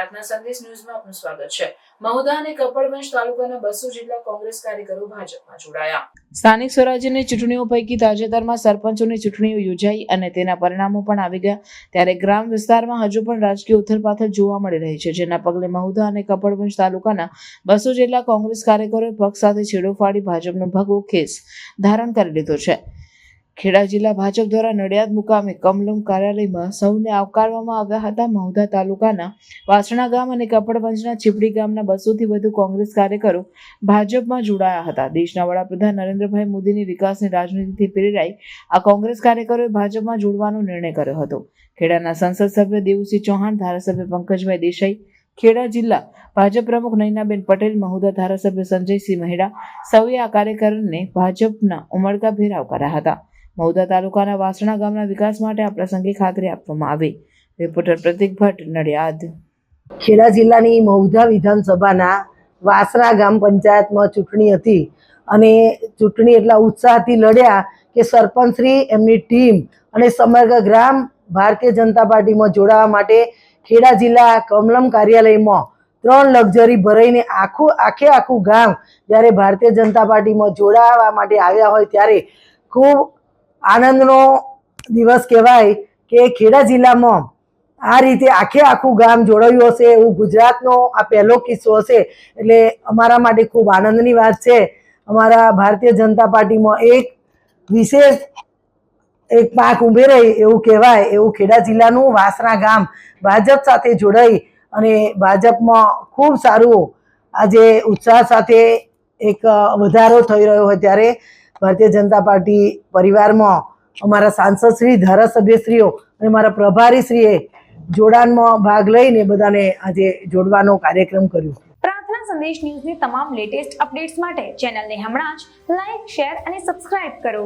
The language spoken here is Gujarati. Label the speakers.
Speaker 1: પ્રાર્થના સંદેશ ન્યૂઝમાં આપનું સ્વાગત છે। મહુધા અને કપડવંજ તાલુકાના 200 જેટલા કોંગ્રેસ કાર્યકરો ભાજપમાં જોડાયા। સ્થાનિક સ્વરાજ્યની ચૂંટણીઓ પૈકી તાજેતરમાં સરપંચોની ચૂંટણીઓ યોજાઈ અને તેના પરિણામો પણ આવી ગયા, ત્યારે ગ્રામ વિસ્તારમાં હજુ પણ રાજકીય ઉથલપાથલ જોવા મળી રહી છે, જેના પગલે મહુધા અને કપડવંજ તાલુકાના 200 જેટલા કોંગ્રેસ કાર્યકરોએ પક્ષ સાથે છેડો ફાડી ભાજપનો ભગવો ખેસ ધારણ કરી લીધો છે। ખેડા જિલ્લા ભાજપ દ્વારા નડિયાદ મુકામે કમલમ કાર્યાલયમાં સૌને આવકારવામાં આવ્યા હતા। મહુધા તાલુકાના વાસણા ગામ અને કપડવંજના ચીપડી ગામના 200 થી વધુ કોંગ્રેસ કાર્યકરો ભાજપમાં જોડાયા હતા। દેશના વડાપ્રધાન નરેન્દ્રભાઈ મોદીની વિકાસની રાજનીતિથી પ્રેરાઈ આ કોંગ્રેસ કાર્યકરોએ ભાજપમાં જોડવાનો નિર્ણય કર્યો હતો। ખેડાના સંસદ સભ્ય દેવુસિંહ ચૌહાણ, ધારાસભ્ય પંકજભાઈ દેસાઈ, ખેડા જિલ્લા ભાજપ પ્રમુખ નૈનાબેન પટેલ, મહુધા ધારાસભ્ય સંજયસિંહ મહેડા સૌએ આ કાર્યકરોને ભાજપના ઉમળકાભેર આવકાર્યા હતા। મહુધા તાલુકાના વાસણા ગામના વિકાસ માટે આ પ્રસંગે ખાતરી આપવામાં આવી। રિપોર્ટર પ્રતિક ભટ્ટ, નડિયાદ।
Speaker 2: ખેડા જિલ્લાની મહુધા વિધાનસભાના વાસણા ગામ પંચાયતમાં ચૂંટણી હતી અને ચૂંટણી એટલા ઉત્સાહથી લડ્યા કે સરપંચશ્રી, એમની ટીમ અને સમગ્ર ગ્રામ ભારતીય જનતા પાર્ટીમાં જોડાવા માટે ખેડા જિલ્લા કમલમ કાર્યાલયમાં 3 લક્ઝરી ભરાઈને આખું ગામ જ્યારે ભારતીય જનતા પાર્ટીમાં જોડાવા માટે આવ્યા હોય ત્યારે ખૂબ આનંદનો દિવસ કહેવાય કે ખેડા જિલ્લામાં આ રીતે આખું ગામ જોડાયું હશે એવું ગુજરાતનો આ પહેલો કિસ્સો હશે, એટલે અમારા માટે ખૂબ આનંદની વાત છે। અમારા ભારતીય જનતા પાર્ટીમાં એક વિશેષ એક પાંખ ઊભી રહી એવું કહેવાય એવું ખેડા જિલ્લાનું વાસણા ગામ ભાજપ સાથે જોડાઈ અને ભાજપમાં ખૂબ સારું આજે ઉત્સાહ સાથે એક વધારો થઈ રહ્યો હોય ત્યારે ભારતીય જનતા પાર્ટી પરિવારમાં અમારા સાંસદશ્રી, ધારાસભ્યશ્રીઓ અને મારા પ્રભારીશ્રીએ જોડાણમાં ભાગ લઈને બધાને આજે જોડવાનો કાર્યક્રમ કર્યો।
Speaker 3: પ્રાર્થના સંદેશ ન્યૂઝની તમામ લેટેસ્ટ અપડેટ્સ માટે ચેનલને હમણાં જ લાઈક, શેર અને સબસ્ક્રાઇબ કરો।